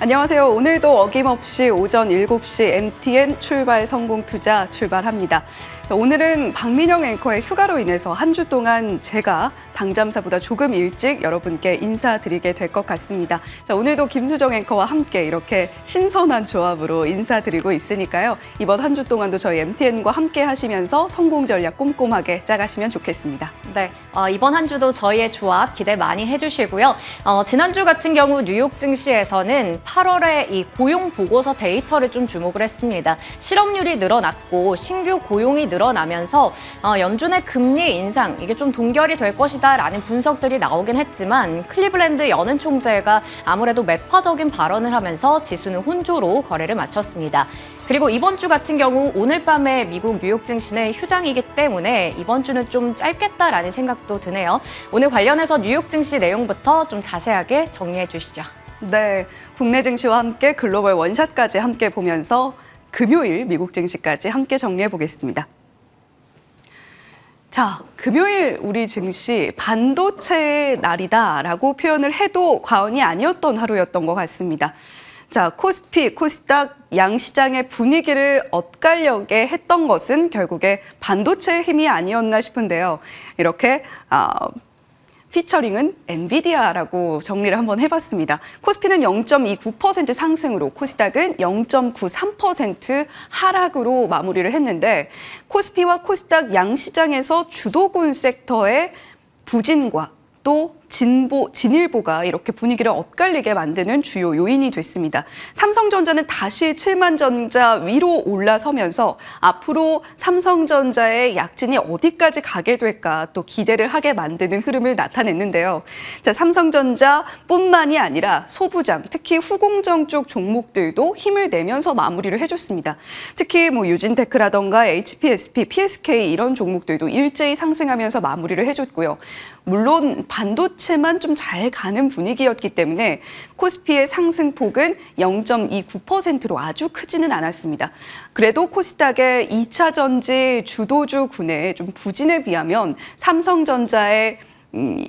안녕하세요. 오늘도 어김없이 오전 7시 MTN 출발 성공 투자 출발합니다. 오늘은 박민영 앵커의 휴가로 인해서 한 주 동안 제가 당잠사보다 조금 일찍 여러분께 인사드리게 될 것 같습니다. 자, 오늘도 김수정 앵커와 함께 이렇게 신선한 조합으로 인사드리고 있으니까요. 이번 한 주 동안도 저희 MTN과 함께 하시면서 성공 전략 꼼꼼하게 짜가시면 좋겠습니다. 네, 이번 한 주도 저희의 조합 기대 많이 해주시고요. 지난주 같은 경우 뉴욕 증시에서는 8월에 이 고용 보고서 데이터를 좀 주목을 했습니다. 실업률이 늘어났고 신규 고용이 늘어나면서 연준의 금리 인상 이게 좀 동결이 될 것이다라는 분석들이 나오긴 했지만 클리블랜드 여는 총재가 아무래도 매파적인 발언을 하면서 지수는 혼조로 거래를 마쳤습니다. 그리고 이번 주 같은 경우 오늘 밤에 미국 뉴욕 증시는 휴장이기 때문에 이번 주는 좀 짧겠다라는 생각도 드네요. 오늘 관련해서 뉴욕 증시 내용부터 좀 자세하게 정리해 주시죠. 네, 국내 증시와 함께 글로벌 원샷까지 함께 보면서 금요일 미국 증시까지 함께 정리해 보겠습니다. 자, 금요일 우리 증시 반도체의 날이다라고 표현을 해도 과언이 아니었던 하루였던 것 같습니다. 자, 코스피, 코스닥 양시장의 분위기를 엇갈려게 했던 것은 결국에 반도체의 힘이 아니었나 싶은데요. 이렇게 피처링은 엔비디아라고 정리를 한번 해봤습니다. 코스피는 0.29% 상승으로 코스닥은 0.93% 하락으로 마무리를 했는데 코스피와 코스닥 양시장에서 주도군 섹터의 부진과 또 진일보가 이렇게 분위기를 엇갈리게 만드는 주요 요인이 됐습니다. 삼성전자는 다시 7만전자 위로 올라서면서 앞으로 삼성전자의 약진이 어디까지 가게 될까 또 기대를 하게 만드는 흐름을 나타냈는데요. 자, 삼성전자뿐만이 아니라 소부장, 특히 후공정 쪽 종목들도 힘을 내면서 마무리를 해줬습니다. 특히 유진테크라던가 HPSP, PSK 이런 종목들도 일제히 상승하면서 마무리를 해줬고요. 물론 반도체만 좀 잘 가는 분위기였기 때문에 코스피의 상승폭은 0.29%로 아주 크지는 않았습니다. 그래도 코스닥의 2차 전지 주도주군의 좀 부진에 비하면 삼성전자의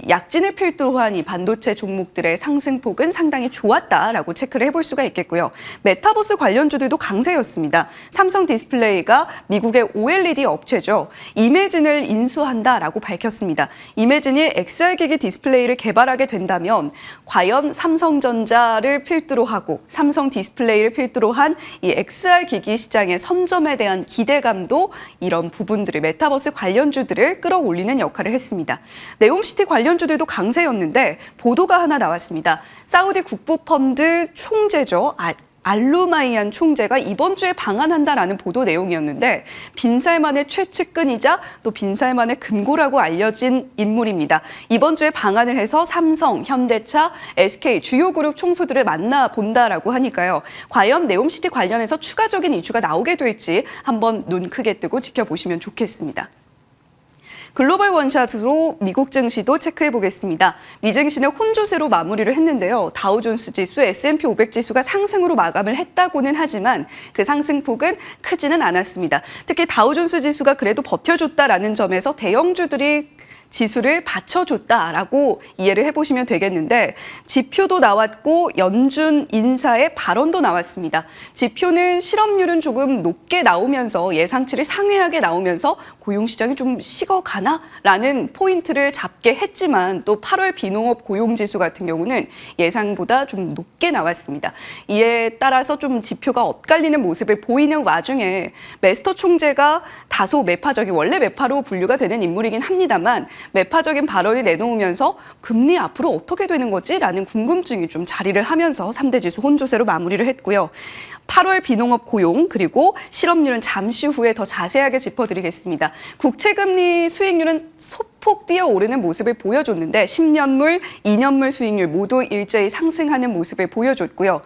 약진을 필두로 한 이 반도체 종목들의 상승폭은 상당히 좋았다라고 체크를 해볼 수가 있겠고요. 메타버스 관련주들도 강세였습니다. 삼성 디스플레이가 미국의 OLED 업체죠. 이매진을 인수한다라고 밝혔습니다. 이매진이 XR 기기 디스플레이를 개발하게 된다면 과연 삼성전자를 필두로 하고 삼성 디스플레이를 필두로 한 이 XR 기기 시장의 선점에 대한 기대감도 이런 부분들을 메타버스 관련주들을 끌어올리는 역할을 했습니다. 네옴시티 관련주들도 강세였는데 보도가 하나 나왔습니다. 사우디 국부펀드 총재죠. 알루마이안 총재가 이번 주에 방한한다라는 보도 내용이었는데 빈살만의 최측근이자 또 빈살만의 금고라고 알려진 인물입니다. 이번 주에 방한을 해서 삼성, 현대차, SK 주요 그룹 총수들을 만나본다라고 하니까요. 과연 네옴시티 관련해서 추가적인 이슈가 나오게 될지 한번 눈 크게 뜨고 지켜보시면 좋겠습니다. 글로벌 원샷으로 미국 증시도 체크해 보겠습니다. 미 증시는 혼조세로 마무리를 했는데요. 다우존스 지수, S&P 500 지수가 상승으로 마감을 했다고는 하지만 그 상승폭은 크지는 않았습니다. 특히 다우존스 지수가 그래도 버텨줬다라는 점에서 대형주들이 지수를 받쳐줬다라고 이해를 해보시면 되겠는데 지표도 나왔고 연준 인사의 발언도 나왔습니다. 지표는 실업률은 조금 높게 나오면서 예상치를 상회하게 나오면서 고용시장이 좀 식어가나라는 포인트를 잡게 했지만 또 8월 비농업 고용지수 같은 경우는 예상보다 좀 높게 나왔습니다. 이에 따라서 좀 지표가 엇갈리는 모습을 보이는 와중에 메스터 총재가 다소 매파적인 원래 매파로 분류가 되는 인물이긴 합니다만 매파적인 발언을 내놓으면서 금리 앞으로 어떻게 되는 거지? 라는 궁금증이 좀 자리를 하면서 3대 지수 혼조세로 마무리를 했고요. 8월 비농업 고용 그리고 실업률은 잠시 후에 더 자세하게 짚어드리겠습니다. 국채금리 수익률은 소폭 뛰어오르는 모습을 보여줬는데 10년물, 2년물 수익률 모두 일제히 상승하는 모습을 보여줬고요.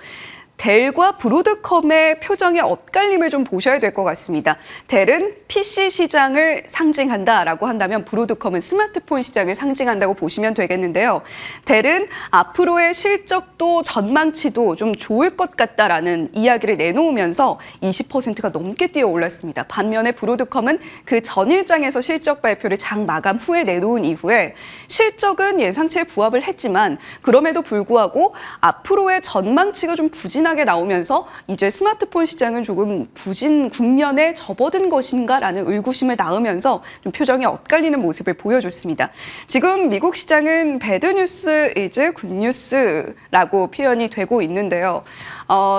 델과 브로드컴의 표정의 엇갈림을 좀 보셔야 될 것 같습니다. 델은 PC 시장을 상징한다라고 한다면 브로드컴은 스마트폰 시장을 상징한다고 보시면 되겠는데요. 델은 앞으로의 실적도 전망치도 좀 좋을 것 같다라는 이야기를 내놓으면서 20%가 넘게 뛰어 올랐습니다. 반면에 브로드컴은 그 전일장에서 실적 발표를 장 마감 후에 내놓은 이후에 실적은 예상치에 부합을 했지만 그럼에도 불구하고 앞으로의 전망치가 좀 부진하게 나오면서 이제 스마트폰 시장은 조금 부진 국면에 접어든 것인가라는 의구심을 낳으면서 좀 표정이 엇갈리는 모습을 보여줬습니다. 지금 미국 시장은 배드 뉴스 이즈 굿 뉴스라고 표현이 되고 있는데요.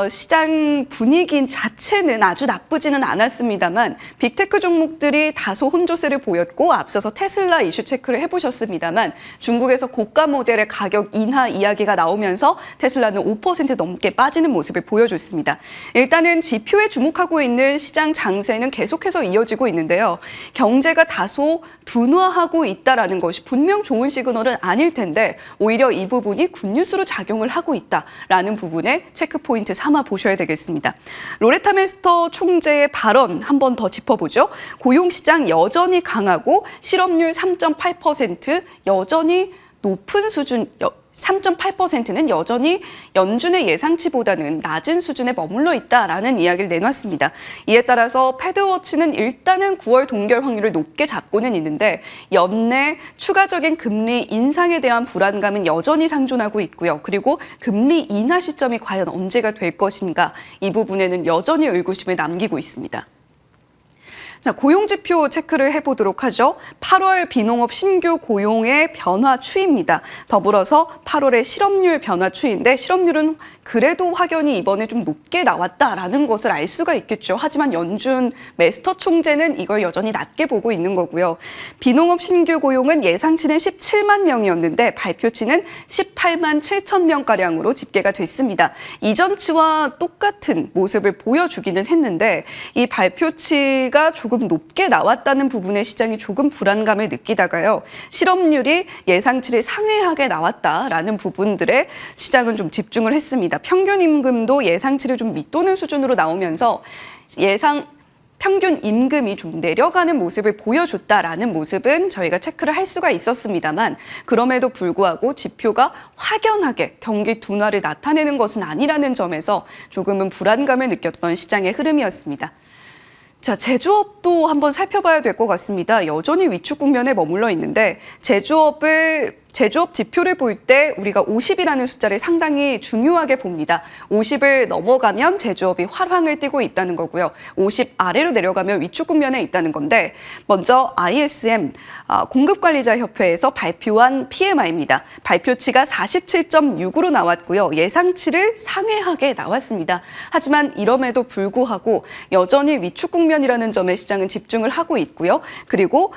시장 분위기 자체는 아주 나쁘지는 않았습니다만 빅테크 종목들이 다소 혼조세를 보였고 앞서서 테슬라 이슈 체크를 해보셨습니다만 중국에서 고가 모델의 가격 인하 이야기가 나오면서 테슬라는 5% 넘게 빠지는 모습을 보여줬습니다. 일단은 지표에 주목하고 있는 시장 장세는 계속해서 이어지고 있는데요. 경제가 다소 둔화하고 있다라는 것이 분명 좋은 시그널은 아닐 텐데 오히려 이 부분이 굿뉴스로 작용을 하고 있다라는 부분에 체크 포인트 삼아 보셔야 되겠습니다. 로레타 메스터 총재의 발언 한 번 더 짚어보죠. 고용시장 여전히 강하고 실업률 3.8% 여전히 높은 수준 3.8%는 여전히 연준의 예상치보다는 낮은 수준에 머물러 있다라는 이야기를 내놨습니다. 이에 따라서 패드워치는 일단은 9월 동결 확률을 높게 잡고는 있는데 연내 추가적인 금리 인상에 대한 불안감은 여전히 상존하고 있고요. 그리고 금리 인하 시점이 과연 언제가 될 것인가 이 부분에는 여전히 의구심을 남기고 있습니다. 자, 고용지표 체크를 해보도록 하죠. 8월 비농업 신규 고용의 변화 추이입니다. 더불어서 8월의 실업률 변화 추이인데 실업률은 그래도 확연히 이번에 좀 높게 나왔다라는 것을 알 수가 있겠죠. 하지만 연준 메스터 총재는 이걸 여전히 낮게 보고 있는 거고요. 비농업 신규 고용은 예상치는 17만 명이었는데 발표치는 18만 7천 명가량으로 집계가 됐습니다. 이전치와 똑같은 모습을 보여주기는 했는데 이 발표치가 조금 높게 나왔다는 부분에 시장이 조금 불안감을 느끼다가요. 실업률이 예상치를 상회하게 나왔다라는 부분들에 시장은 좀 집중을 했습니다. 평균 임금도 예상치를 좀 밑도는 수준으로 나오면서 평균 임금이 좀 내려가는 모습을 보여줬다라는 모습은 저희가 체크를 할 수가 있었습니다만 그럼에도 불구하고 지표가 확연하게 경기 둔화를 나타내는 것은 아니라는 점에서 조금은 불안감을 느꼈던 시장의 흐름이었습니다. 자, 제조업도 한번 살펴봐야 될 것 같습니다. 여전히 위축 국면에 머물러 있는데 제조업 지표를 볼 때 우리가 50이라는 숫자를 상당히 중요하게 봅니다. 50을 넘어가면 제조업이 활황을 띠고 있다는 거고요. 50 아래로 내려가면 위축 국면에 있다는 건데 먼저 ISM 공급관리자협회에서 발표한 PMI입니다. 발표치가 47.6으로 나왔고요. 예상치를 상회하게 나왔습니다. 하지만 이럼에도 불구하고 여전히 위축 국면이라는 점에 시장은 집중을 하고 있고요. 그리고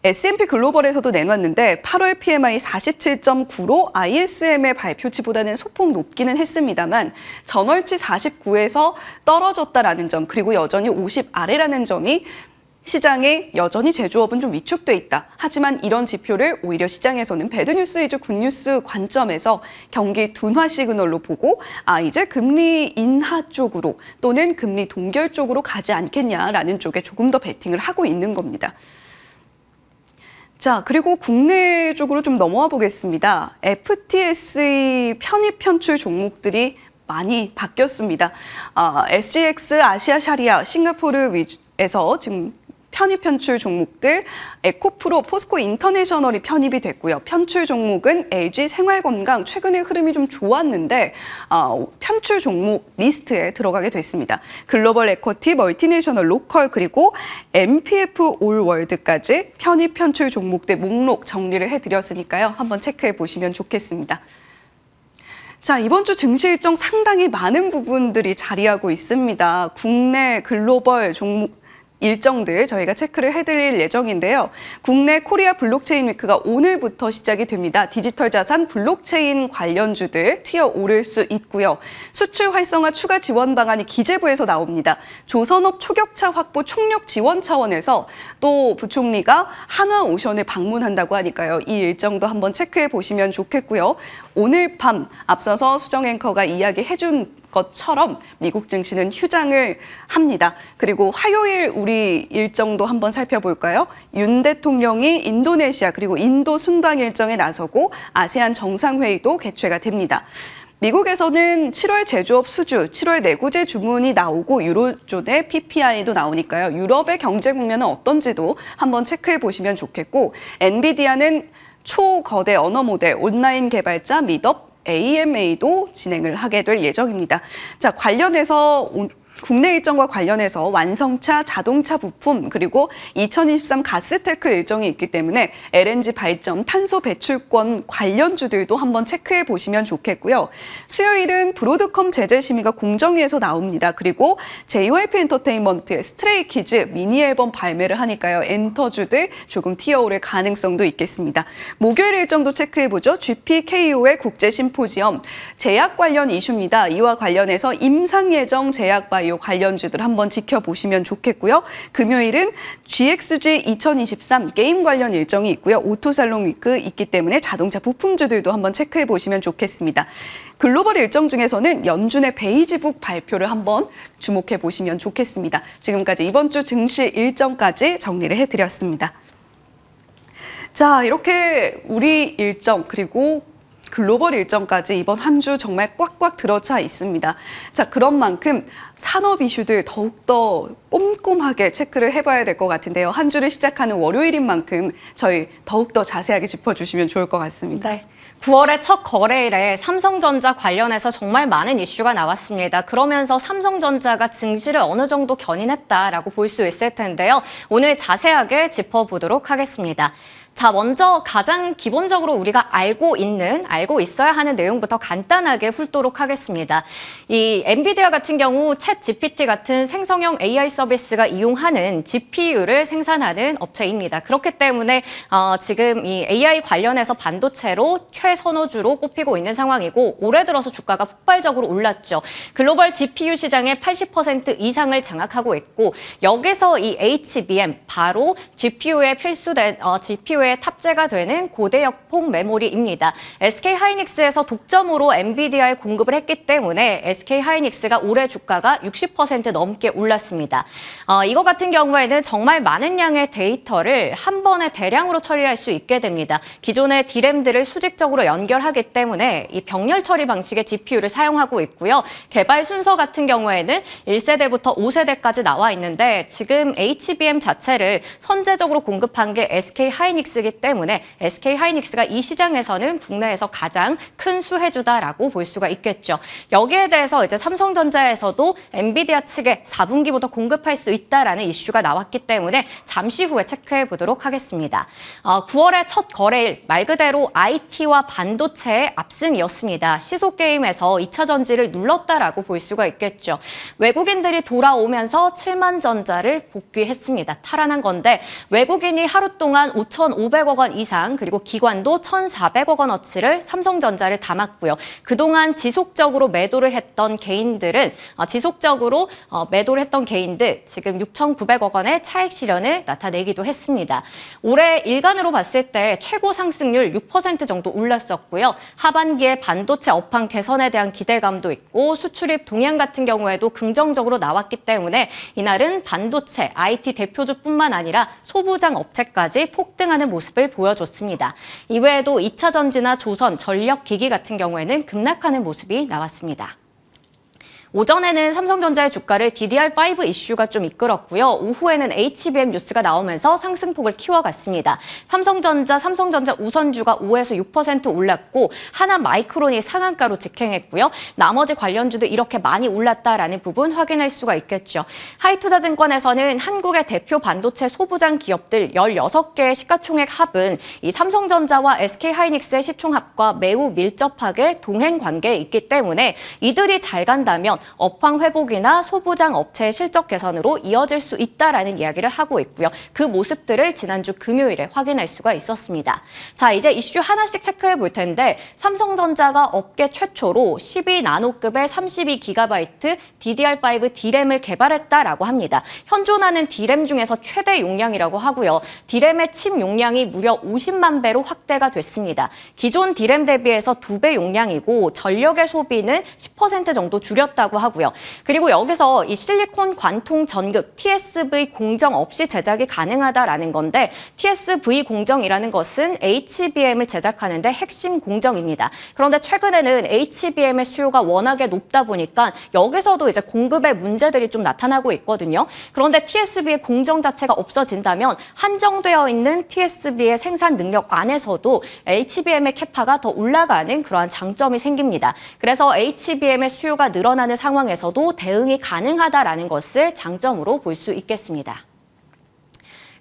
S&P 글로벌에서도 내놨는데 8월 PMI 47.9로 ISM의 발표치보다는 소폭 높기는 했습니다만 전월치 49에서 떨어졌다라는 점 그리고 여전히 50 아래라는 점이 시장에 여전히 제조업은 좀 위축돼 있다. 하지만 이런 지표를 오히려 시장에서는 배드뉴스 이즈 굿뉴스 관점에서 경기 둔화 시그널로 보고 이제 금리 인하 쪽으로 또는 금리 동결 쪽으로 가지 않겠냐라는 쪽에 조금 더 베팅을 하고 있는 겁니다. 자, 그리고 국내 쪽으로 좀 넘어와 보겠습니다. FTSE 편입 편출 종목들이 많이 바뀌었습니다. SGX, 아시아 샤리아, 싱가포르 위에서 지금 편입 편출 종목들 에코프로, 포스코 인터내셔널이 편입이 됐고요. 편출 종목은 LG 생활건강 최근에 흐름이 좀 좋았는데 편출 종목 리스트에 들어가게 됐습니다. 글로벌 에쿼티, 멀티내셔널, 로컬 그리고 MPF 올월드까지 편입 편출 종목들 목록 정리를 해드렸으니까요. 한번 체크해 보시면 좋겠습니다. 자, 이번 주 증시 일정 상당히 많은 부분들이 자리하고 있습니다. 국내 글로벌 종목 일정들 저희가 체크를 해드릴 예정인데요. 국내 코리아 블록체인 위크가 오늘부터 시작이 됩니다. 디지털 자산 블록체인 관련주들 튀어오를 수 있고요. 수출 활성화 추가 지원 방안이 기재부에서 나옵니다. 조선업 초격차 확보 총력 지원 차원에서 또 부총리가 한화오션을 방문한다고 하니까요. 이 일정도 한번 체크해 보시면 좋겠고요. 오늘 밤 앞서서 수정 앵커가 이야기해준 것처럼 미국 증시는 휴장을 합니다. 그리고 화요일 우리 일정도 한번 살펴볼까요? 윤 대통령이 인도네시아 그리고 인도 순방 일정에 나서고 아세안 정상회의도 개최가 됩니다. 미국에서는 7월 제조업 수주, 7월 내구재 주문이 나오고 유로존의 PPI도 나오니까요. 유럽의 경제 국면은 어떤지도 한번 체크해 보시면 좋겠고, 엔비디아는 초거대 언어 모델 온라인 개발자 밋업 AMA도 진행을 하게 될 예정입니다. 자, 관련해서 국내 일정과 관련해서 완성차, 자동차 부품, 그리고 2023 가스테크 일정이 있기 때문에 LNG 발전, 탄소 배출권 관련주들도 한번 체크해 보시면 좋겠고요. 수요일은 브로드컴 제재 심의가 공정위에서 나옵니다. 그리고 JYP 엔터테인먼트의 스트레이키즈 미니 앨범 발매를 하니까요. 엔터주들 조금 튀어오를 가능성도 있겠습니다. 목요일 일정도 체크해 보죠. GPKO의 국제 심포지엄, 제약 관련 이슈입니다. 이와 관련해서 임상 예정 제약 바이오 관련주들 한번 지켜보시면 좋겠고요. 금요일은 GXG 2023 게임 관련 일정이 있고요. 오토살롱 위크 있기 때문에 자동차 부품주들도 한번 체크해 보시면 좋겠습니다. 글로벌 일정 중에서는 연준의 베이지북 발표를 한번 주목해 보시면 좋겠습니다. 지금까지 이번 주 증시 일정까지 정리를 해드렸습니다. 자, 이렇게 우리 일정 그리고 글로벌 일정까지 이번 한 주 정말 꽉꽉 들어차 있습니다. 자, 그런 만큼 산업 이슈들 더욱더 꼼꼼하게 체크를 해봐야 될 것 같은데요. 한 주를 시작하는 월요일인 만큼 저희 더욱더 자세하게 짚어주시면 좋을 것 같습니다. 네. 9월의 첫 거래일에 삼성전자 관련해서 정말 많은 이슈가 나왔습니다. 그러면서 삼성전자가 증시를 어느 정도 견인했다라고 볼 수 있을 텐데요. 오늘 자세하게 짚어보도록 하겠습니다. 자, 먼저 가장 기본적으로 우리가 알고 있어야 하는 내용부터 간단하게 훑도록 하겠습니다. 이 엔비디아 같은 경우 챗 GPT 같은 생성형 AI 서비스가 이용하는 GPU를 생산하는 업체입니다. 그렇기 때문에 지금 이 AI 관련해서 반도체로 최선호주로 꼽히고 있는 상황이고, 올해 들어서 주가가 폭발적으로 올랐죠. 글로벌 GPU 시장의 80% 이상을 장악하고 있고, 여기서 이 HBM, 바로 GPU에 필수된 GPU에 탑재가 되는 고대역폭 메모리입니다. SK하이닉스에서 독점으로 엔비디아에 공급을 했기 때문에 SK하이닉스가 올해 주가가 60% 넘게 올랐습니다. 이거 같은 경우에는 정말 많은 양의 데이터를 한 번에 대량으로 처리할 수 있게 됩니다. 기존의 D램들을 수직적으로 연결하기 때문에 이 병렬 처리 방식의 GPU를 사용하고 있고요. 개발 순서 같은 경우에는 1세대부터 5세대까지 나와 있는데, 지금 HBM 자체를 선제적으로 공급한 게 SK하이닉스이기 때문에 SK하이닉스가 이 시장에서는 국내에서 가장 큰 수혜주다라고 볼 수가 있겠죠. 여기에 대해서 이제 삼성전자에서도 엔비디아 측에 4분기부터 공급할 수 있다라는 이슈가 나왔기 때문에 잠시 후에 체크해 보도록 하겠습니다. 9월의 첫 거래일, 말 그대로 IT와 반도체의 압승이었습니다. 시소게임에서 2차 전지를 눌렀다라고 볼 수가 있겠죠. 외국인들이 돌아오면서 7만 전자를 복귀했습니다. 탈환한 건데, 외국인이 하루 동안 5,500억 원 이상, 그리고 기관도 1,400억 원어치를 삼성전자를 담았고요. 그동안 지속적으로 매도를 했던 개인들 지금 6,900억 원의 차익 실현을 나타내기도 했습니다. 올해 일간으로 봤을 때 최고 상승률 6% 정도 올랐었고요. 하반기에 반도체 업황 개선에 대한 기대감도 있고, 수출입 동향 같은 경우에도 긍정적으로 나왔기 때문에 이날은 반도체, IT 대표주뿐만 아니라 소부장 업체까지 폭등하는 모습을 보여줬습니다. 이외에도 2차 전지나 조선, 전력기기 같은 경우에는 급락하는 모습이 나왔습니다. 오전에는 삼성전자의 주가를 DDR5 이슈가 좀 이끌었고요. 오후에는 HBM 뉴스가 나오면서 상승폭을 키워갔습니다. 삼성전자 우선주가 5에서 6% 올랐고, 하나마이크론이 상한가로 직행했고요. 나머지 관련주도 이렇게 많이 올랐다라는 부분 확인할 수가 있겠죠. 하이투자증권에서는 한국의 대표 반도체 소부장 기업들 16개의 시가총액 합은 이 삼성전자와 SK하이닉스의 시총합과 매우 밀접하게 동행 관계에 있기 때문에 이들이 잘 간다면 업황 회복이나 소부장 업체의 실적 개선으로 이어질 수 있다라는 이야기를 하고 있고요. 그 모습들을 지난주 금요일에 확인할 수가 있었습니다. 자, 이제 이슈 하나씩 체크해 볼 텐데 삼성전자가 업계 최초로 12나노급의 32GB DDR5 D램을 개발했다라고 합니다. 현존하는 D램 중에서 최대 용량이라고 하고요. D램의 칩 용량이 무려 50만 배로 확대가 됐습니다. 기존 D램 대비해서 2배 용량이고 전력의 소비는 10% 정도 줄였다고 하고요. 그리고 여기서 이 실리콘 관통 전극 TSV 공정 없이 제작이 가능하다라는 건데 TSV 공정이라는 것은 HBM을 제작하는데 핵심 공정입니다. 그런데 최근에는 HBM의 수요가 워낙에 높다 보니까 여기서도 이제 공급에 문제들이 좀 나타나고 있거든요. 그런데 TSV의 공정 자체가 없어진다면 한정되어 있는 TSV의 생산 능력 안에서도 HBM의 캐파가 더 올라가는 그러한 장점이 생깁니다. 그래서 HBM의 수요가 늘어나는 상황에서도 대응이 가능하다라는 것을 장점으로 볼 수 있겠습니다.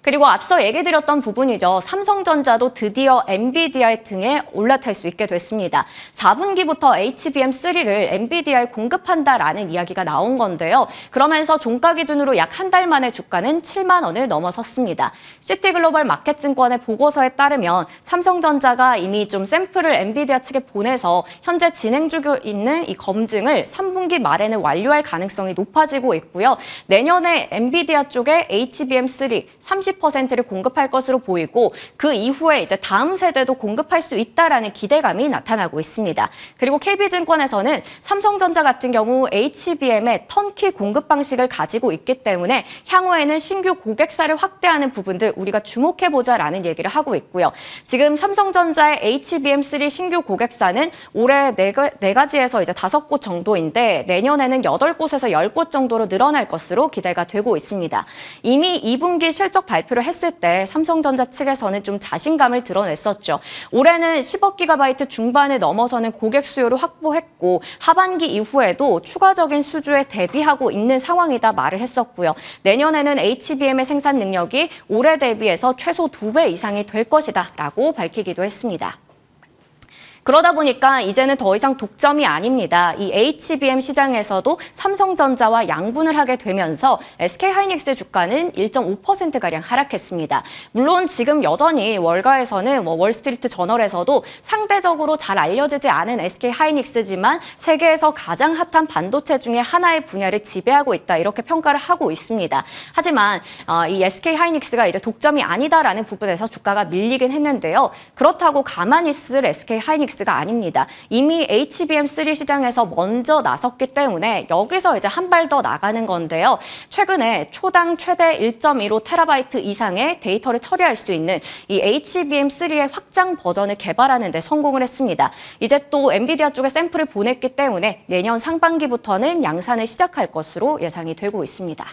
그리고 앞서 얘기 드렸던 부분이죠. 삼성전자도 드디어 엔비디아 등에 올라탈 수 있게 됐습니다. 4분기부터 HBM3를 엔비디아에 공급한다라는 이야기가 나온 건데요. 그러면서 종가 기준으로 약 한 달 만에 주가는 7만 원을 넘어섰습니다. 시티글로벌 마켓증권의 보고서에 따르면 삼성전자가 이미 좀 샘플을 엔비디아 측에 보내서 현재 진행 중에 있는 이 검증을 3분기 말에는 완료할 가능성이 높아지고 있고요. 내년에 엔비디아 쪽에 HBM3 30%를 공급할 것으로 보이고 그 이후에 이제 다음 세대도 공급할 수 있다라는 기대감이 나타나고 있습니다. 그리고 KB증권에서는 삼성전자 같은 경우 HBM의 턴키 공급 방식을 가지고 있기 때문에 향후에는 신규 고객사를 확대하는 부분들 우리가 주목해보자라는 얘기를 하고 있고요. 지금 삼성전자의 HBM3 신규 고객사는 올해 4가지에서 이제 5곳 정도인데 내년에는 8곳에서 10곳 정도로 늘어날 것으로 기대가 되고 있습니다. 이미 2분기 실적 발표를 했을 때 삼성전자 측에서는 좀 자신감을 드러냈었죠. 올해는 10억 기가바이트 중반을 넘어서는 고객 수요를 확보했고 하반기 이후에도 추가적인 수주에 대비하고 있는 상황이다 말을 했었고요. 내년에는 HBM의 생산 능력이 올해 대비해서 최소 2배 이상이 될 것이다 라고 밝히기도 했습니다. 그러다 보니까 이제는 더 이상 독점이 아닙니다. 이 HBM 시장에서도 삼성전자와 양분을 하게 되면서 SK하이닉스 주가는 1.5%가량 하락했습니다. 물론 지금 여전히 월가에서는 월스트리트 저널에서도 상대적으로 잘 알려지지 않은 SK하이닉스지만 세계에서 가장 핫한 반도체 중에 하나의 분야를 지배하고 있다 이렇게 평가를 하고 있습니다. 하지만 이 SK하이닉스가 이제 독점이 아니다라는 부분에서 주가가 밀리긴 했는데요. 그렇다고 가만히 있을 SK하이닉스가 아닙니다. 이미 HBM3 시장에서 먼저 나섰기 때문에 여기서 이제 한 발 더 나가는 건데요. 최근에 초당 최대 1.15TB 이상의 데이터를 처리할 수 있는 이 HBM3의 확장 버전을 개발하는 데 성공을 했습니다. 이제 또 엔비디아 쪽에 샘플을 보냈기 때문에 내년 상반기부터는 양산을 시작할 것으로 예상이 되고 있습니다.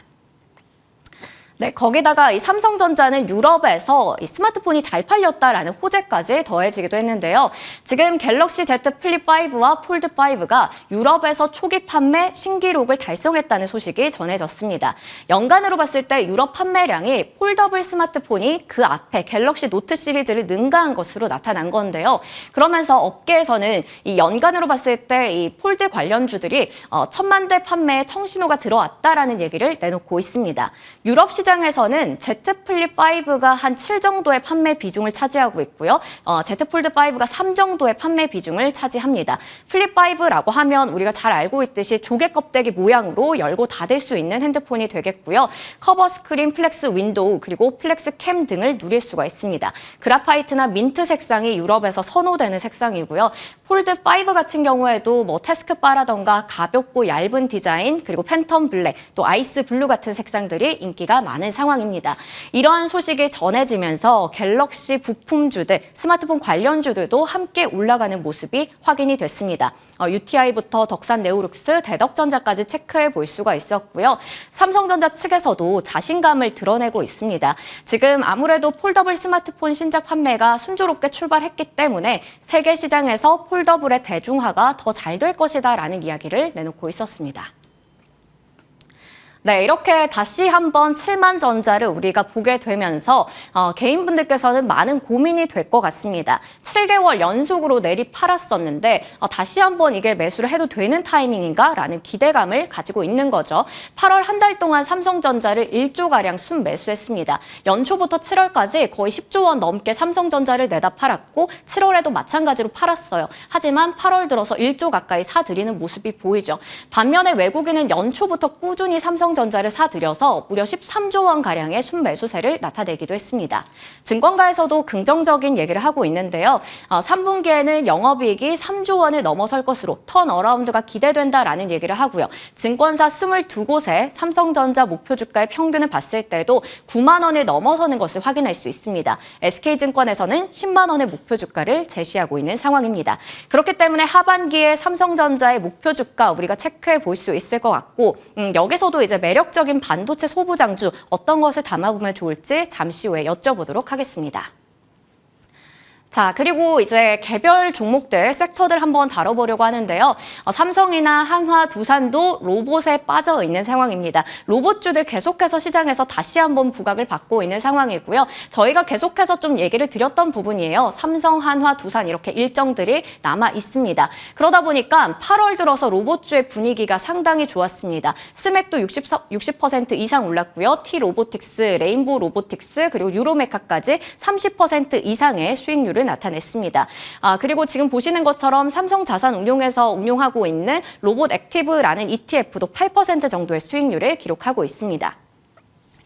네, 거기다가 이 삼성전자는 유럽에서 이 스마트폰이 잘 팔렸다라는 호재까지 더해지기도 했는데요. 지금 갤럭시 Z 플립 5와 폴드 5가 유럽에서 초기 판매 신기록을 달성했다는 소식이 전해졌습니다. 연간으로 봤을 때 유럽 판매량이 폴더블 스마트폰이 그 앞에 갤럭시 노트 시리즈를 능가한 것으로 나타난 건데요. 그러면서 업계에서는 이 연간으로 봤을 때 이 폴드 관련주들이 1,000만 대 판매에 청신호가 들어왔다라는 얘기를 내놓고 있습니다. 유럽 시장에서는 Z 플립 5가 한 7 정도의 판매 비중을 차지하고 있고요. Z 폴드 5가 3 정도의 판매 비중을 차지합니다. 플립 5라고 하면 우리가 잘 알고 있듯이 조개 껍데기 모양으로 열고 닫을 수 있는 핸드폰이 되겠고요. 커버 스크린, 플렉스 윈도우, 그리고 플렉스 캠 등을 누릴 수가 있습니다. 그라파이트나 민트 색상이 유럽에서 선호되는 색상이고요. 폴드 5 같은 경우에도 태스크바라던가 가볍고 얇은 디자인, 그리고 팬텀 블랙, 또 아이스 블루 같은 색상들이 인기가 많은 상황입니다. 이러한 소식이 전해지면서 갤럭시 부품주들, 스마트폰 관련주들도 함께 올라가는 모습이 확인이 됐습니다. UTI부터 덕산 네오룩스, 대덕전자까지 체크해 볼 수가 있었고요. 삼성전자 측에서도 자신감을 드러내고 있습니다. 지금 아무래도 폴더블 스마트폰 신작 판매가 순조롭게 출발했기 때문에 세계 시장에서 폴더블의 대중화가 더 잘 될 것이다라는 이야기를 내놓고 있었습니다. 네, 이렇게 다시 한번 7만 전자를 우리가 보게 되면서 개인분들께서는 많은 고민이 될 것 같습니다. 7개월 연속으로 내리 팔았었는데 다시 한번 이게 매수를 해도 되는 타이밍인가? 라는 기대감을 가지고 있는 거죠. 8월 한 달 동안 삼성전자를 1조가량 순매수했습니다. 연초부터 7월까지 거의 10조 원 넘게 삼성전자를 내다 팔았고 7월에도 마찬가지로 팔았어요. 하지만 8월 들어서 1조 가까이 사들이는 모습이 보이죠. 반면에 외국인은 연초부터 꾸준히 삼성전자를 사들여서 무려 13조 원가량의 순매수세를 나타내기도 했습니다. 증권가에서도 긍정적인 얘기를 하고 있는데요. 3분기에는 영업이익이 3조 원을 넘어설 것으로 턴어라운드가 기대된다라는 얘기를 하고요. 증권사 22곳에 삼성전자 목표 주가의 평균을 봤을 때도 9만 원을 넘어서는 것을 확인할 수 있습니다. SK증권에서는 10만 원의 목표 주가를 제시하고 있는 상황입니다. 그렇기 때문에 하반기에 삼성전자의 목표 주가 우리가 체크해 볼 수 있을 것 같고 여기서도 이제 매력적인 반도체 소부장주 어떤 것을 담아보면 좋을지 잠시 후에 여쭤보도록 하겠습니다. 자, 그리고 이제 개별 종목들, 섹터들 한번 다뤄보려고 하는데요. 삼성이나 한화, 두산도 로봇에 빠져 있는 상황입니다. 로봇주들 계속해서 시장에서 다시 한번 부각을 받고 있는 상황이고요. 저희가 계속해서 좀 얘기를 드렸던 부분이에요. 삼성, 한화, 두산 이렇게 일정들이 남아 있습니다. 그러다 보니까 8월 들어서 로봇주의 분위기가 상당히 좋았습니다. 스맥도 60% 이상 올랐고요. T-로보틱스, 레인보우 로보틱스, 그리고 유로메카까지 30% 이상의 수익률을 나타냈습니다. 그리고 지금 보시는 것처럼 삼성자산운용에서 운용하고 있는 로봇 액티브라는 ETF도 8% 정도의 수익률을 기록하고 있습니다.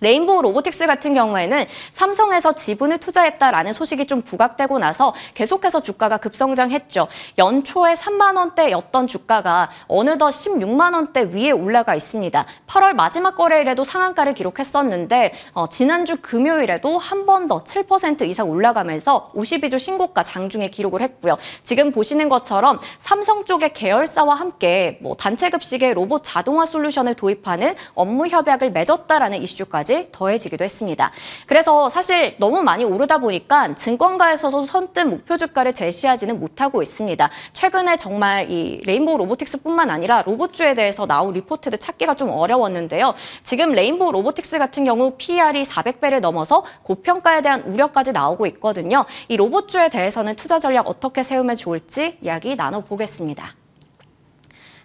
레인보우 로보틱스 같은 경우에는 삼성에서 지분을 투자했다라는 소식이 좀 부각되고 나서 계속해서 주가가 급성장했죠. 연초에 3만 원대였던 주가가 어느덧 16만 원대 위에 올라가 있습니다. 8월 마지막 거래일에도 상한가를 기록했었는데 지난주 금요일에도 한 번 더 7% 이상 올라가면서 52주 신고가 장중에 기록을 했고요. 지금 보시는 것처럼 삼성 쪽의 계열사와 함께 단체급식의 로봇 자동화 솔루션을 도입하는 업무 협약을 맺었다라는 이슈까지 더해지기도 했습니다. 그래서 사실 너무 많이 오르다 보니까 증권가에서도 선뜻 목표 주가를 제시하지는 못하고 있습니다. 최근에 정말 이 레인보우 로보틱스뿐만 아니라 로봇주에 대해서 나온 리포트를 찾기가 좀 어려웠는데요. 지금 레인보우 로보틱스 같은 경우 PER이 400배를 넘어서 고평가에 대한 우려까지 나오고 있거든요. 이 로봇주에 대해서는 투자 전략 어떻게 세우면 좋을지 이야기 나눠보겠습니다.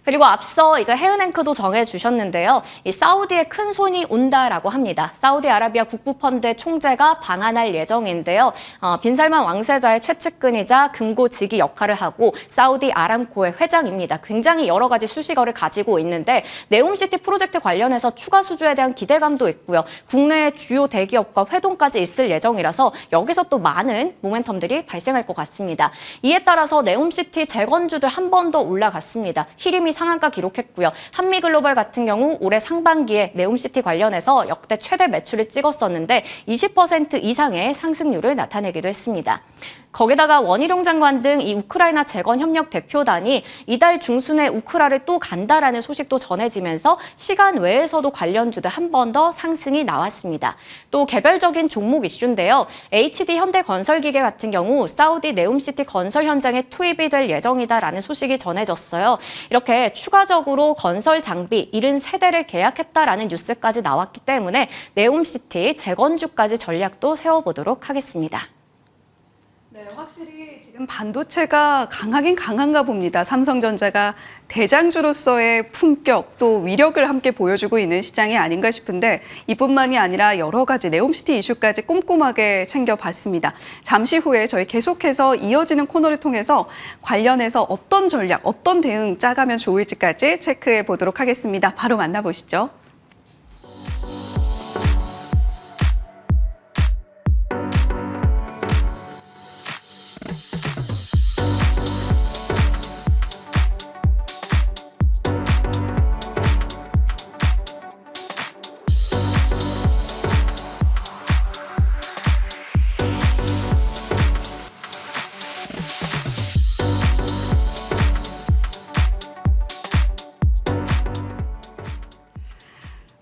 그리고 앞서 이제 해은앵커도 정해주셨는데요. 이 사우디의 큰 손이 온다라고 합니다. 사우디아라비아 국부펀드 총재가 방한할 예정인데요. 빈살만 왕세자의 최측근이자 금고지기 역할을 하고 사우디 아람코의 회장입니다. 굉장히 여러 가지 수식어를 가지고 있는데 네옴시티 프로젝트 관련해서 추가 수주에 대한 기대감도 있고요. 국내의 주요 대기업과 회동까지 있을 예정이라서 여기서 또 많은 모멘텀들이 발생할 것 같습니다. 이에 따라서 네옴시티 재건주들 한 번 더 올라갔습니다. 히림이 상한가 기록했고요. 한미글로벌 같은 경우 올해 상반기에 네옴시티 관련해서 역대 최대 매출을 찍었었는데 20% 이상의 상승률을 나타내기도 했습니다. 거기다가 원희룡 장관 등 이 우크라이나 재건협력 대표단이 이달 중순에 우크라를 또 간다라는 소식도 전해지면서 시간 외에서도 관련주들 한 번 더 상승이 나왔습니다. 또 개별적인 종목 이슈인데요. HD 현대건설기계 같은 경우 사우디 네옴시티 건설 현장에 투입이 될 예정이다라는 소식이 전해졌어요. 이렇게 추가적으로 건설 장비 73대를 계약했다라는 뉴스까지 나왔기 때문에 네옴시티 재건주까지 전략도 세워보도록 하겠습니다. 네, 확실히 지금 반도체가 강하긴 강한가 봅니다. 삼성전자가 대장주로서의 품격 또 위력을 함께 보여주고 있는 시장이 아닌가 싶은데 이뿐만이 아니라 여러 가지 네옴시티 이슈까지 꼼꼼하게 챙겨봤습니다. 잠시 후에 저희 계속해서 이어지는 코너를 통해서 관련해서 어떤 전략, 어떤 대응 짜가면 좋을지까지 체크해 보도록 하겠습니다. 바로 만나보시죠.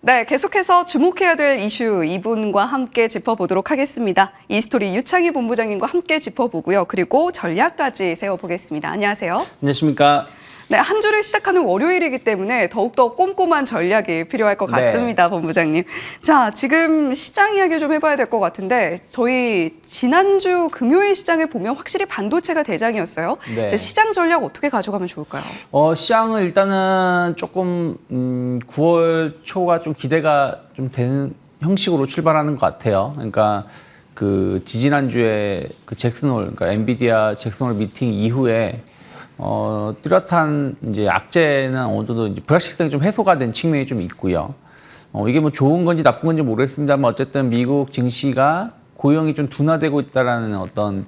네, 계속해서 주목해야 될 이슈 이분과 함께 짚어보도록 하겠습니다. 이스토리 유창희 본부장님과 함께 짚어보고요. 그리고 전략까지 세워보겠습니다. 안녕하세요. 안녕하십니까. 네, 한 주를 시작하는 월요일이기 때문에 더욱더 꼼꼼한 전략이 필요할 것 같습니다, 본부장님. 자, 지금 시장 이야기 좀 해봐야 될 것 같은데 저희 지난주 금요일 시장을 보면 확실히 반도체가 대장이었어요. 네. 이제 시장 전략 어떻게 가져가면 좋을까요? 시장을 일단은 조금 9월 초가 좀 기대가 좀 되는 형식으로 출발하는 것 같아요. 그러니까 그 지지난주에 그 잭슨홀, 그러니까 엔비디아 잭슨홀 미팅 이후에 뚜렷한 이제 악재는 어느 정도 이제 불확실성이 좀 해소가 된 측면이 좀 있고요. 이게 뭐 좋은 건지 나쁜 건지 모르겠습니다만 어쨌든 미국 증시가 고용이 좀 둔화되고 있다라는 어떤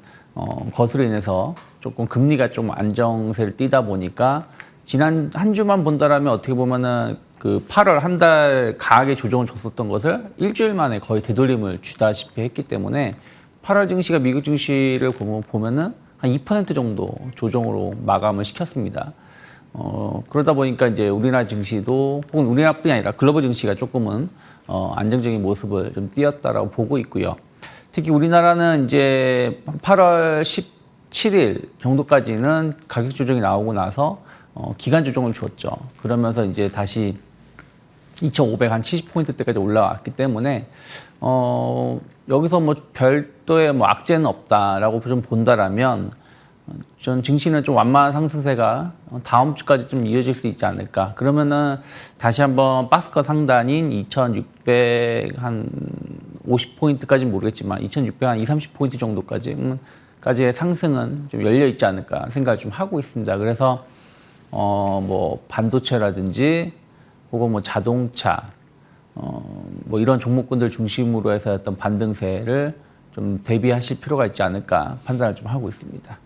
것으로 인해서 조금 금리가 좀 안정세를 띠다 보니까 지난 한 주만 본다라면 어떻게 보면은 그 8월 한 달 강하게 조정을 줬었던 것을 일주일 만에 거의 되돌림을 주다시피 했기 때문에 8월 증시가 미국 증시를 보면은 한 2% 정도 조정으로 마감을 시켰습니다. 그러다 보니까 이제 우리나라 증시도 혹은 우리나라뿐이 아니라 글로벌 증시가 조금은 안정적인 모습을 좀 띄었다라고 보고 있고요. 특히 우리나라는 이제 8월 17일 정도까지는 가격 조정이 나오고 나서 기간 조정을 줬죠. 그러면서 이제 다시 2,500 한 70포인트대까지 올라왔기 때문에 여기서 뭐 별도의 뭐 악재는 없다라고 좀 본다라면 전 증시는 좀 완만한 상승세가 다음 주까지 좀 이어질 수 있지 않을까. 그러면은 다시 한번 박스권 상단인 2,600 한 50포인트까지는 모르겠지만 2,600 한 30포인트 정도까지의 상승은 좀 열려 있지 않을까 생각을 좀 하고 있습니다. 그래서 뭐 반도체라든지 혹은 뭐 자동차 뭐 이런 종목군들 중심으로 해서 어떤 반등세를 좀 대비하실 필요가 있지 않을까 판단을 좀 하고 있습니다.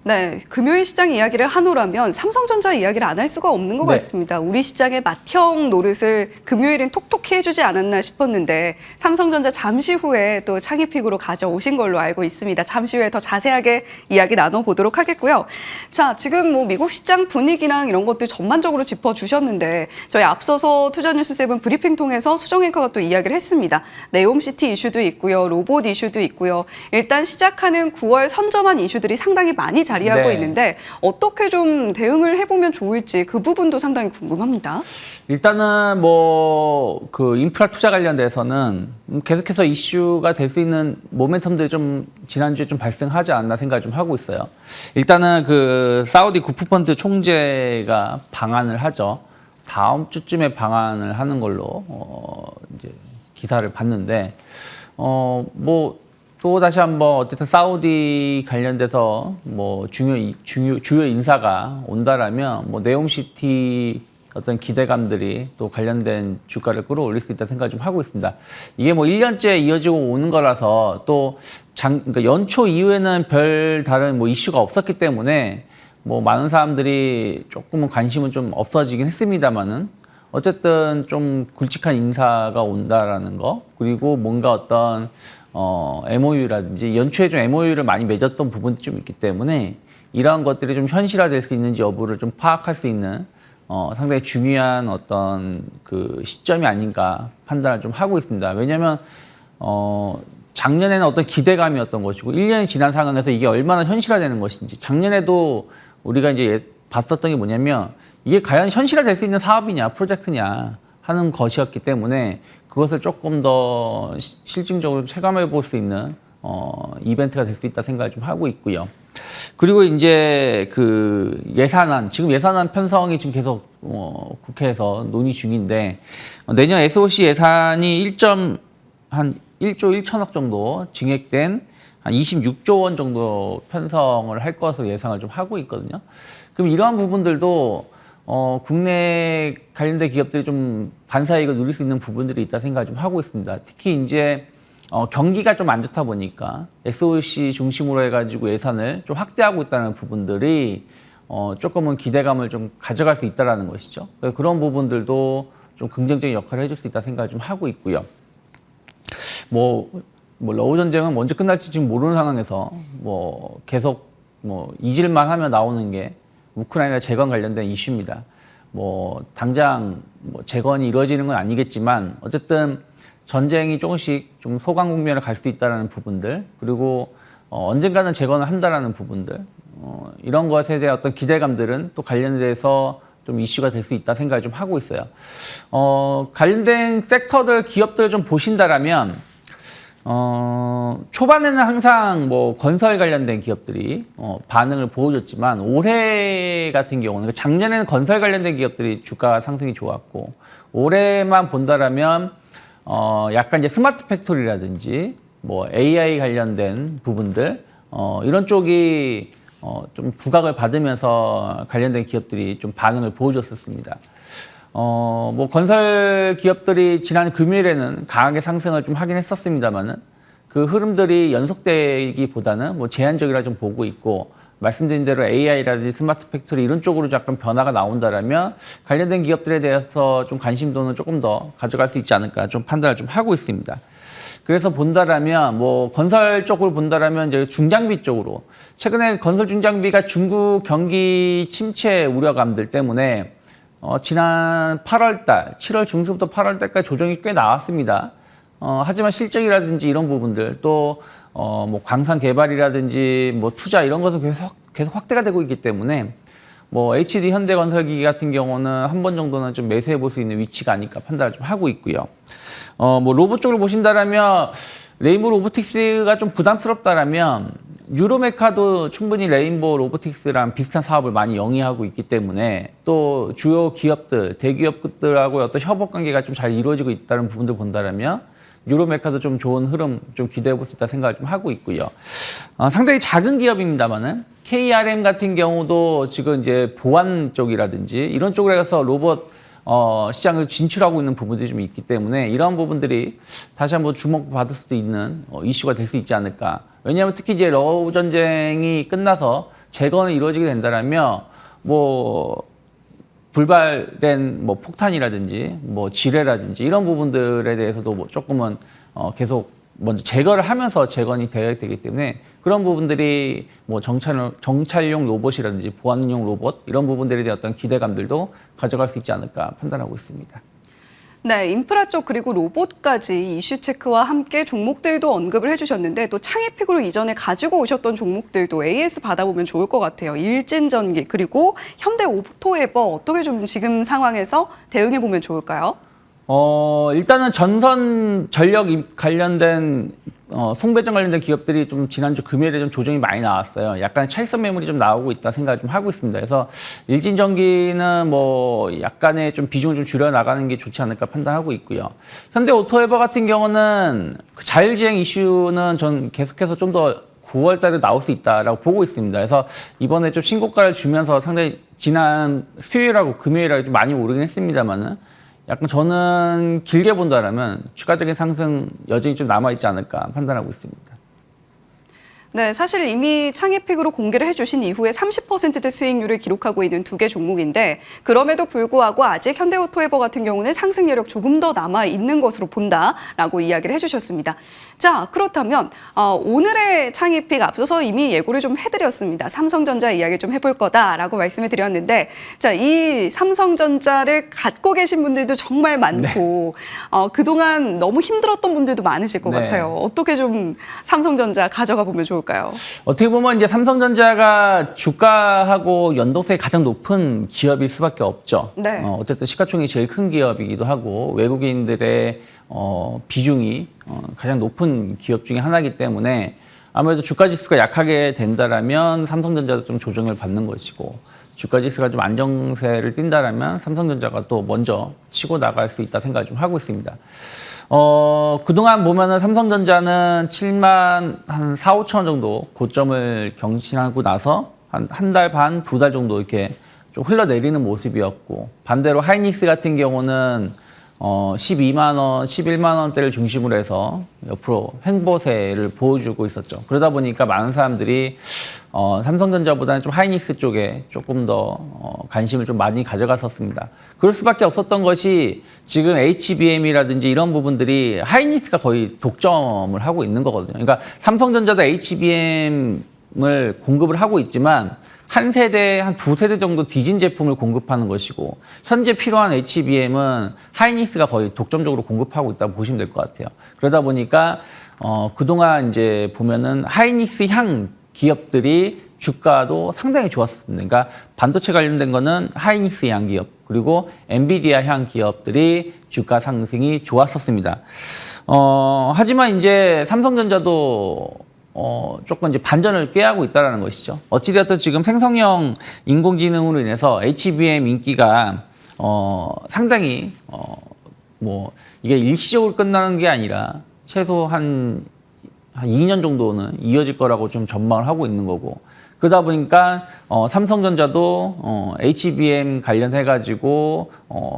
네, 금요일 시장 이야기를 하노라면 삼성전자 이야기를 안 할 수가 없는 것 네. 같습니다. 우리 시장의 맏형 노릇을 금요일은 톡톡히 해주지 않았나 싶었는데 삼성전자 잠시 후에 또 창의픽으로 가져오신 걸로 알고 있습니다. 잠시 후에 더 자세하게 이야기 나눠보도록 하겠고요. 자, 지금 뭐 미국 시장 분위기랑 이런 것들 전반적으로 짚어주셨는데 저희 앞서서 투자뉴스 7 브리핑 통해서 수정 앵커가 또 이야기를 했습니다. 네옴시티 이슈도 있고요. 로봇 이슈도 있고요. 일단 시작하는 9월 선점한 이슈들이 상당히 많이 자리하고 네. 있는데 어떻게 좀 대응을 해보면 좋을지 그 부분도 상당히 궁금합니다. 일단은 뭐 그 인프라 투자 관련돼서는 계속해서 이슈가 될 수 있는 모멘텀들이 좀 지난주에 좀 발생하지 않나 생각을 좀 하고 있어요. 일단은 그 사우디 국부펀드 총재가 방한을 하죠. 다음 주쯤에 방한을 하는 걸로 이제 기사를 봤는데 뭐 또 다시 한번 어쨌든 사우디 관련돼서 뭐 주요 인사가 온다라면 뭐 네옴시티 어떤 기대감들이 또 관련된 주가를 끌어올릴 수 있다 생각을 좀 하고 있습니다. 이게 뭐 1년째 이어지고 오는 거라서 또 그러니까 연초 이후에는 별 다른 뭐 이슈가 없었기 때문에 뭐 많은 사람들이 조금은 관심은 좀 없어지긴 했습니다만은 어쨌든 좀 굵직한 인사가 온다라는 거 그리고 뭔가 어떤 MOU라든지 연초에 좀 MOU를 많이 맺었던 부분이 좀 있기 때문에 이러한 것들이 좀 현실화될 수 있는지 여부를 좀 파악할 수 있는 상당히 중요한 어떤 그 시점이 아닌가 판단을 좀 하고 있습니다. 왜냐하면 작년에는 어떤 기대감이었던 것이고 1년이 지난 상황에서 이게 얼마나 현실화되는 것인지 작년에도 우리가 이제 봤었던 게 뭐냐면 이게 과연 현실화될 수 있는 사업이냐 프로젝트냐 하는 것이었기 때문에 그것을 조금 더 실증적으로 체감해 볼 수 있는 이벤트가 될 수 있다 생각을 좀 하고 있고요. 그리고 이제 그 예산안, 지금 예산안 편성이 지금 계속 국회에서 논의 중인데 내년 SOC 예산이 1조 1천억 정도 증액된 한 26조 원 정도 편성을 할 것으로 예상을 좀 하고 있거든요. 그럼 이러한 부분들도 국내 관련된 기업들이 좀 반사이익을 누릴 수 있는 부분들이 있다 생각을 좀 하고 있습니다. 특히 이제 경기가 좀 안 좋다 보니까 SOC 중심으로 해가지고 예산을 좀 확대하고 있다는 부분들이 조금은 기대감을 좀 가져갈 수 있다는 것이죠. 그런 부분들도 좀 긍정적인 역할을 해줄 수 있다 생각을 좀 하고 있고요. 뭐 러우 전쟁은 언제 끝날지 지금 모르는 상황에서 뭐 계속 뭐 잊을만 하면 나오는 게 우크라이나 재건 관련된 이슈입니다. 뭐 당장 뭐 재건이 이루어지는 건 아니겠지만 어쨌든 전쟁이 조금씩 좀 소강 국면을 갈 수 있다는 부분들 그리고 언젠가는 재건을 한다라는 부분들 이런 것에 대한 어떤 기대감들은 또 관련돼서 좀 이슈가 될 수 있다 생각을 좀 하고 있어요. 관련된 섹터들, 기업들 좀 보신다라면, 초반에는 항상 뭐 건설 관련된 기업들이 반응을 보여줬지만 올해 같은 경우는, 작년에는 건설 관련된 기업들이 주가 상승이 좋았고, 올해만 본다라면 약간 이제 스마트 팩토리라든지 뭐 AI 관련된 부분들 이런 쪽이 좀 부각을 받으면서 관련된 기업들이 좀 반응을 보여줬었습니다. 뭐 건설 기업들이 지난 금요일에는 강하게 상승을 좀 하긴 했었습니다만은 그 흐름들이 연속되기보다는 뭐 제한적이라 좀 보고 있고, 말씀드린 대로 AI라든지 스마트 팩토리 이런 쪽으로 약간 변화가 나온다라면 관련된 기업들에 대해서 좀 관심도는 조금 더 가져갈 수 있지 않을까 좀 판단을 좀 하고 있습니다. 그래서 본다라면 뭐 건설 쪽을 본다라면 이제 중장비 쪽으로, 최근에 건설 중장비가 중국 경기 침체 우려감들 때문에 지난 8월달, 7월 중순부터 8월달까지 조정이 꽤 나왔습니다. 하지만 실적이라든지 이런 부분들, 또 뭐 광산 개발이라든지 뭐 투자 이런 것은 계속 확대가 되고 있기 때문에 뭐 HD 현대건설기기 같은 경우는 한 번 정도는 좀 매수해 볼 수 있는 위치가 아닐까 판단을 좀 하고 있고요. 뭐 로봇 쪽으로 보신다라면 레인보우 로보틱스가 좀 부담스럽다라면 유로메카도 충분히 레인보우 로보틱스랑 비슷한 사업을 많이 영위하고 있기 때문에, 또 주요 기업들, 대기업들하고 어떤 협업 관계가 좀 잘 이루어지고 있다는 부분들 본다라면 유로메카도 좀 좋은 흐름 좀 기대해 볼 수 있다 생각을 좀 하고 있고요. 상당히 작은 기업입니다만은 KRM 같은 경우도 지금 이제 보안 쪽이라든지 이런 쪽으로 해서 로봇 시장을 진출하고 있는 부분들이 좀 있기 때문에 이러한 부분들이 다시 한번 주목받을 수도 있는 이슈가 될 수 있지 않을까. 왜냐하면 특히 이제 러우 전쟁이 끝나서 재건이 이루어지게 된다면 뭐 불발된 뭐 폭탄이라든지 뭐 지뢰라든지 이런 부분들에 대해서도 뭐 조금은 계속 먼저 제거를 하면서 재건이 되어야 되기 때문에 그런 부분들이 뭐 정찰용 로봇이라든지 보안용 로봇 이런 부분들에 대한 어떤 기대감들도 가져갈 수 있지 않을까 판단하고 있습니다. 네, 인프라 쪽 그리고 로봇까지 이슈 체크와 함께 종목들도 언급을 해주셨는데, 또 창의픽으로 이전에 가지고 오셨던 종목들도 AS 받아보면 좋을 것 같아요. 일진전기 그리고 현대오토에버 어떻게 좀 지금 상황에서 대응해보면 좋을까요? 일단은 전선 전력 관련된 송배전 관련된 기업들이 좀 지난주 금요일에 좀 조정이 많이 나왔어요. 약간 차익선 매물이 좀 나오고 있다 생각을 좀 하고 있습니다. 그래서 일진전기는 뭐 약간의 좀 비중을 좀 줄여 나가는 게 좋지 않을까 판단하고 있고요. 현대오토에버 같은 경우는 그 자율주행 이슈는 전 계속해서 좀 더 9월 달에 나올 수 있다라고 보고 있습니다. 그래서 이번에 좀 신고가를 주면서 상당히 지난 수요일하고 금요일하고 좀 많이 오르긴 했습니다만은 약간 저는 길게 본다라면 추가적인 상승 여전히 좀 남아있지 않을까 판단하고 있습니다. 네, 사실 이미 창의픽으로 공개를 해주신 이후에 30%대 수익률을 기록하고 있는 두 개 종목인데, 그럼에도 불구하고 아직 현대오토에버 같은 경우는 상승 여력 조금 더 남아 있는 것으로 본다라고 이야기를 해주셨습니다. 자, 그렇다면 오늘의 창의픽 앞서서 이미 예고를 좀 해드렸습니다. 삼성전자 이야기 좀 해볼 거다라고 말씀을 드렸는데, 자, 이 삼성전자를 갖고 계신 분들도 정말 많고 그동안 너무 힘들었던 분들도 많으실 것 네. 같아요. 어떻게 좀 삼성전자 가져가 보면 좋을까요? 어떻게 보면 이제 삼성전자가 주가하고 연동성이 가장 높은 기업일 수밖에 없죠. 네. 어쨌든 시가총액이 제일 큰 기업이기도 하고 외국인들의 비중이 가장 높은 기업 중에 하나이기 때문에 아무래도 주가 지수가 약하게 된다라면 삼성전자도 좀 조정을 받는 것이고, 주가 지수가 좀 안정세를 띈다라면 삼성전자가 또 먼저 치고 나갈 수 있다 생각을 좀 하고 있습니다. 그동안 보면은 삼성전자는 7만 한 4, 5천 원 정도 고점을 경신하고 나서 한 달 반, 2달 정도 이렇게 좀 흘러내리는 모습이었고, 반대로 하이닉스 같은 경우는 12만 원, 11만 원대를 중심으로 해서 옆으로 횡보세를 보여주고 있었죠. 그러다 보니까 많은 사람들이 삼성전자보다는 좀 하이닉스 쪽에 조금 더 관심을 좀 많이 가져갔었습니다. 그럴 수밖에 없었던 것이 지금 HBM이라든지 이런 부분들이 하이닉스가 거의 독점을 하고 있는 거거든요. 그러니까 삼성전자도 HBM을 공급을 하고 있지만 한 세대, 한 두 세대 정도 뒤진 제품을 공급하는 것이고, 현재 필요한 HBM은 하이닉스가 거의 독점적으로 공급하고 있다고 보시면 될 것 같아요. 그러다 보니까 그동안 이제 보면은 하이닉스 향 기업들이 주가도 상당히 좋았습니다. 그러니까 반도체 관련된 거는 하이닉스 향 기업 그리고 엔비디아 향 기업들이 주가 상승이 좋았었습니다. 하지만 이제 삼성전자도 조금 이제 반전을 꾀하고 있다는 것이죠. 어찌되었든 지금 생성형 인공지능으로 인해서 HBM 인기가 상당히 뭐 이게 일시적으로 끝나는 게 아니라 최소 한 2년 정도는 이어질 거라고 좀 전망을 하고 있는 거고 그러다 보니까 삼성전자도 HBM 관련해 가지고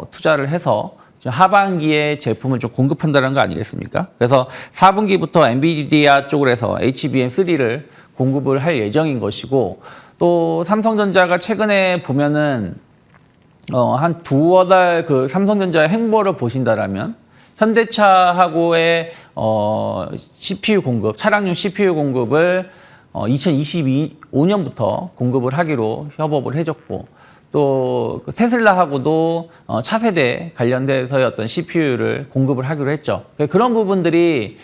투자를 해서 하반기에 제품을 좀 공급한다는 거 아니겠습니까? 그래서 4분기부터 엔비디아 쪽으로 해서 HBM3를 공급을 할 예정인 것이고 또 삼성전자가 최근에 보면은 한 두어 달 그 삼성전자의 행보를 보신다라면 현대차하고의 CPU 공급, 차량용 CPU 공급을 2025년부터 공급을 하기로 협업을 해줬고 또 테슬라하고도 차세대 관련돼서의 어떤 CPU를 공급을 하기로 했죠. 그런 부분들이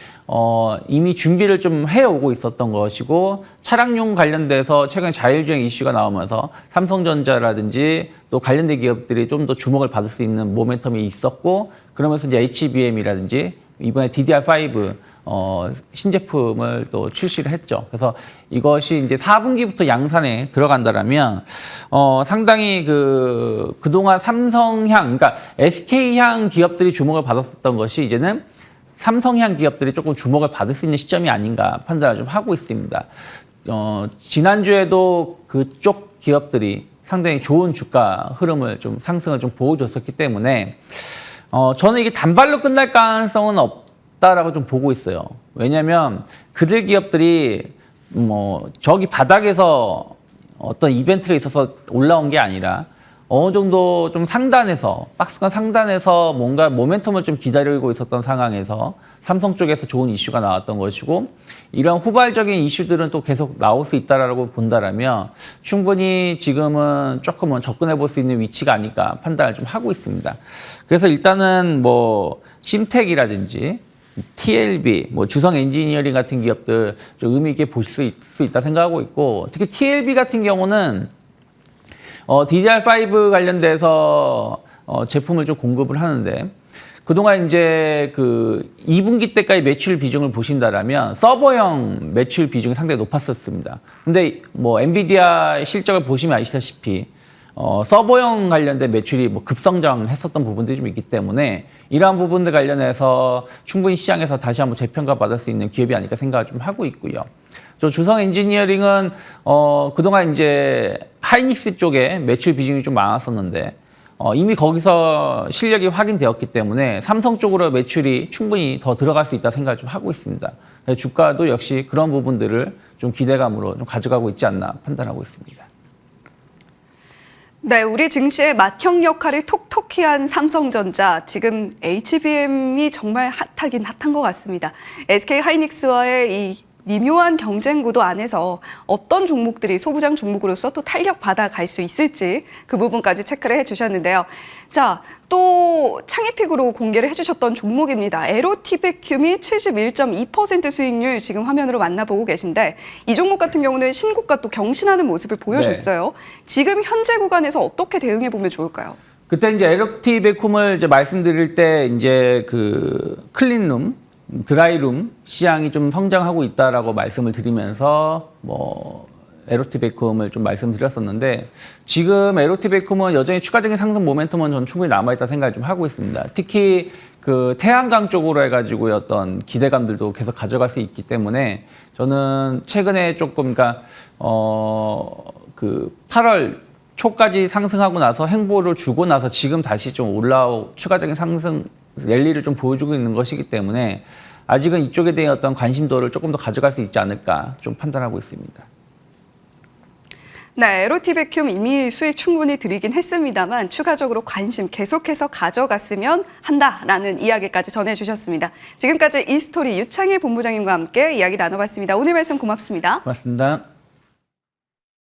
이미 준비를 좀 해오고 있었던 것이고 차량용 관련돼서 최근 자율주행 이슈가 나오면서 삼성전자라든지 또 관련된 기업들이 좀 더 주목을 받을 수 있는 모멘텀이 있었고 그러면서 이제 HBM이라든지 이번에 DDR5 신제품을 또 출시를 했죠. 그래서 이것이 이제 4분기부터 양산에 들어간다라면 상당히 그동안 삼성향, 그러니까 SK향 기업들이 주목을 받았었던 것이 이제는 삼성향 기업들이 조금 주목을 받을 수 있는 시점이 아닌가 판단을 좀 하고 있습니다. 지난주에도 그쪽 기업들이 상당히 좋은 주가 흐름을 좀 상승을 좀 보여줬었기 때문에 저는 이게 단발로 끝날 가능성은 없다라고 좀 보고 있어요. 왜냐하면 그들 기업들이 뭐 저기 바닥에서 어떤 이벤트가 있어서 올라온 게 아니라 어느 정도 좀 상단에서 박스권 상단에서 뭔가 모멘텀을 좀 기다리고 있었던 상황에서 삼성 쪽에서 좋은 이슈가 나왔던 것이고 이런 후발적인 이슈들은 또 계속 나올 수 있다라고 본다라면 충분히 지금은 조금은 접근해 볼 수 있는 위치가 아닐까 판단을 좀 하고 있습니다. 그래서 일단은 뭐 심텍이라든지 TLB, 뭐 주성 엔지니어링 같은 기업들 좀 의미 있게 보실 수 있다 생각하고 있고 특히 TLB 같은 경우는 DDR5 관련돼서 제품을 좀 공급을 하는데 그동안 이제 그 2분기 때까지 매출 비중을 보신다라면 서버형 매출 비중이 상당히 높았었습니다. 근데 뭐 엔비디아 실적을 보시면 아시다시피 서버형 관련된 매출이 뭐 급성장했었던 부분들이 좀 있기 때문에 이러한 부분들 관련해서 충분히 시장에서 다시 한번 재평가 받을 수 있는 기업이 아닐까 생각을 좀 하고 있고요. 저 주성 엔지니어링은 그동안 이제 하이닉스 쪽에 매출 비중이 좀 많았었는데 이미 거기서 실력이 확인되었기 때문에 삼성 쪽으로 매출이 충분히 더 들어갈 수 있다 생각을 좀 하고 있습니다. 주가도 역시 그런 부분들을 좀 기대감으로 좀 가져가고 있지 않나 판단하고 있습니다. 네, 우리 증시의 맏형 역할을 톡톡히 한 삼성전자, 지금 HBM이 정말 핫하긴 핫한 것 같습니다. SK 하이닉스와의 이 미묘한 경쟁 구도 안에서 어떤 종목들이 소부장 종목으로서 또 탄력 받아갈 수 있을지 그 부분까지 체크를 해주셨는데요. 자, 또 창의픽으로 공개를 해주셨던 종목입니다. 에로티베큐이 71.2% 수익률 지금 화면으로 만나보고 계신데 이 종목 같은 경우는 신고가 또 경신하는 모습을 보여줬어요. 네. 지금 현재 구간에서 어떻게 대응해 보면 좋을까요? 그때 이제 에로티베쿰을 이제 말씀드릴 때 이제 그 클린룸 드라이룸 시장이 좀 성장하고 있다라고 말씀을 드리면서 뭐 에로티베쿰을 좀 말씀드렸었는데 지금 에로티베쿰은 여전히 추가적인 상승 모멘텀은 전 충분히 남아있다 생각을 좀 하고 있습니다. 특히 그 태양광 쪽으로 해가지고 어떤 기대감들도 계속 가져갈 수 있기 때문에 저는 최근에 조금 그러니까 그 8월 초까지 상승하고 나서 행보를 주고 나서 지금 다시 좀 올라오 추가적인 상승 랠리를 좀 보여주고 있는 것이기 때문에 아직은 이쪽에 대한 어떤 관심도를 조금 더 가져갈 수 있지 않을까 좀 판단하고 있습니다. 네, 에로티베쿰 이미 수익 충분히 드리긴 했습니다만 추가적으로 관심 계속해서 가져갔으면 한다라는 이야기까지 전해주셨습니다. 지금까지 이스토리 유창희 본부장님과 함께 이야기 나눠봤습니다. 오늘 말씀 고맙습니다. 고맙습니다.